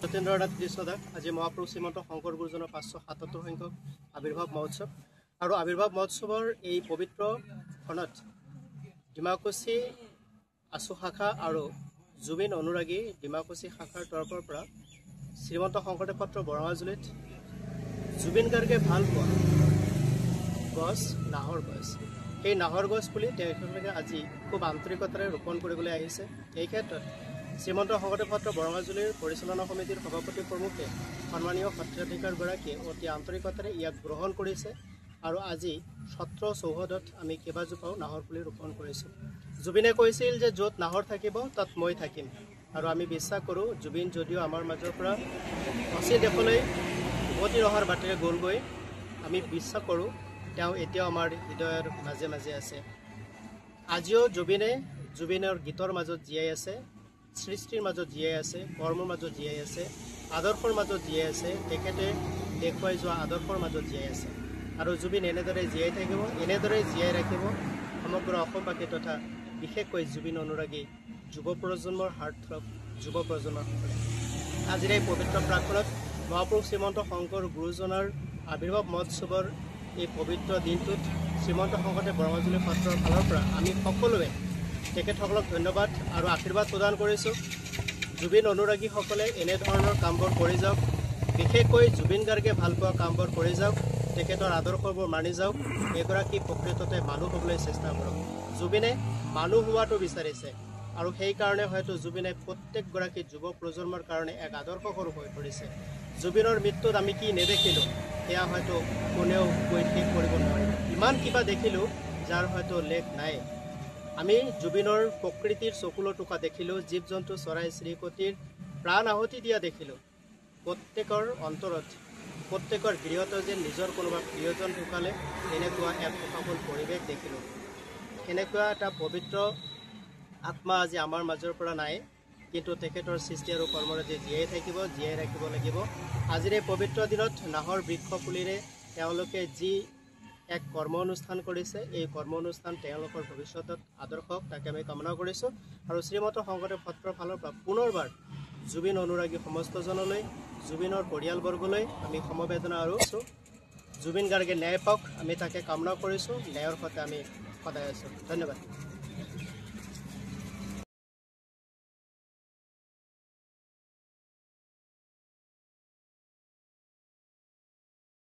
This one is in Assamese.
সত্যেন্দ্ৰনাথ কৃষ্ণদাস আজি মহাপুৰুষ শ্ৰীমন্ত শংকৰ গুৰুজনৰ 577 সংখ্যক আবিৰ্ভাৱ মহোৎসৱ আৰু আবিৰ্ভাৱ মহোৎসৱৰ এই পবিত্ৰ ক্ষণত ডিমাকুচি আছু শাখা আৰু জুবিন অনুৰাগী ডিমাকুচি শাখাৰ তৰফৰ পৰা শ্ৰীমন্ত শংকৰদেৱ পত্ৰ বৰঙাজুলিত জুবিন গাৰ্গে ভাল পোৱা গছ নাহৰ গছ এই নাহৰ গছ পুলি তেওঁলোকে আজি খুব আন্তৰিকতাৰে ৰোপণ কৰিবলৈ আহিছে। এই ক্ষেত্ৰত শ্ৰীমন্ত শংকৰদেৱ পত্ৰ বৰঙাজুলিৰ পৰিচালনা সমিতিৰ সভাপতি প্ৰমুখে সন্মানীয় সত্ৰাধিকাৰগৰাকীয়ে অতি আন্তৰিকতাৰে ইয়াক গ্ৰহণ কৰিছে আৰু আজি সত্ৰ চৌহদত আমি কেইবাজোপাও নাহৰ পুলি ৰোপণ কৰিছোঁ। জুবিনে কৈছিল যে য'ত নাহৰ থাকিব তাত মই থাকিম আৰু আমি বিশ্বাস কৰোঁ জুবিন যদিও আমাৰ মাজৰ পৰা অচিন দেশলৈ উভতি অহাৰ বাটেৰে গ'লগৈ, আমি বিশ্বাস কৰোঁ তেওঁ এতিয়াও আমাৰ হৃদয়ৰ মাজে মাজে আছে। আজিও জুবিনৰ গীতৰ মাজত জীয়াই আছে, সৃষ্টিৰ মাজত জীয়াই আছে, কৰ্মৰ মাজত জীয়াই আছে, আদৰ্শৰ মাজত জীয়াই আছে, তেখেতে দেখুৱাই যোৱা আদৰ্শৰ মাজত জীয়াই আছে আৰু জুবিন এনেদৰে জীয়াই থাকিব, এনেদৰে জীয়াই ৰাখিব সমগ্ৰ অসমবাসী তথা বিশেষকৈ জুবিন অনুৰাগী যুৱ প্ৰজন্মৰ হাৰ্টথ্ৰব যুৱ প্ৰজন্মসকলে আজিৰ এই পবিত্ৰ প্ৰাকৰণত মহাপুৰুষ শ্ৰীমন্ত শংকৰ গুৰুজনাৰ আবিৰ্ভাৱ মহোৎসৱৰ এই পবিত্ৰ দিনটোত শ্ৰীমন্ত শংকৰদেৱ বৰঙাজুলি সত্ৰৰ ফালৰ পৰা আমি সকলোৱে তেখেতসকলক ধন্যবাদ আৰু আশীৰ্বাদ প্ৰদান কৰিছোঁ। জুবিন অনুৰাগীসকলে এনেধৰণৰ কামবোৰ কৰি যাওক, বিশেষকৈ জুবিন গাৰ্গে ভাল পোৱা কামবোৰ কৰি যাওক, তেখেতৰ আদৰ্শবোৰ মানি যাওক, এগৰাকী প্ৰকৃততে মানুহ হ'বলৈ চেষ্টা কৰক। জুবিনে মানুহ হোৱাটো বিচাৰিছে আৰু সেইকাৰণে হয়তো জুবিনে প্ৰত্যেকগৰাকী যুৱ প্ৰজন্মৰ কাৰণে এক আদৰ্শস্বৰূপ হৈ পৰিছে। জুবিনৰ মৃত্যুত আমি কি নেদেখিলোঁ সেয়া হয়তো কোনেও কৈ শেষ কৰিব নোৱাৰিব। ইমান কিবা দেখিলোঁ যাৰ হয়তো লেখ নাই। আমি জুবিনৰ প্ৰকৃতিৰ চকুলো টুকা দেখিলোঁ, জীৱ জন্তু চৰাই চিৰিকটিৰ প্ৰাণ আহুতি দিয়া দেখিলোঁ। প্ৰত্যেকৰ অন্তৰত প্ৰত্যেকৰ গৃহত যেন নিজৰ কোনোবা প্ৰিয়জন ঢুকালে এনেকুৱা এক শোকাকুল পৰিৱেশ দেখিলোঁ। এনেকুৱা এটা পবিত্ৰ আত্মা আজি আমাৰ মাজৰ পৰা নাই, কিন্তু তেখেতৰ সৃষ্টি আৰু কৰ্মৰাজি জীয়াই থাকিব, জীয়াই ৰাখিব লাগিব। আজিৰ এই পবিত্ৰ দিনত নাহৰ বৃক্ষ পুলিৰে তেওঁলোকে যি এক কৰ্ম অনুষ্ঠান কৰিছে, এই কৰ্ম অনুষ্ঠান তেওঁলোকৰ ভৱিষ্যতত আদৰ্শ তাকে আমি কামনা কৰিছোঁ আৰু শ্ৰীমন্ত শংকৰদেৱ সত্ৰৰ ফালৰ পৰা পুনৰবাৰ জুবিন অনুৰাগী সমস্তজনলৈ, জুবিনৰ পৰিয়ালবৰ্গলৈ আমি সমবেদনা আৰু জুবিন গাৰ্গে ন্যায় পাওক, আমি তাকে কামনা কৰিছোঁ। ন্যায়ৰ সৈতে আমি সদায় আছোঁ। ধন্যবাদ।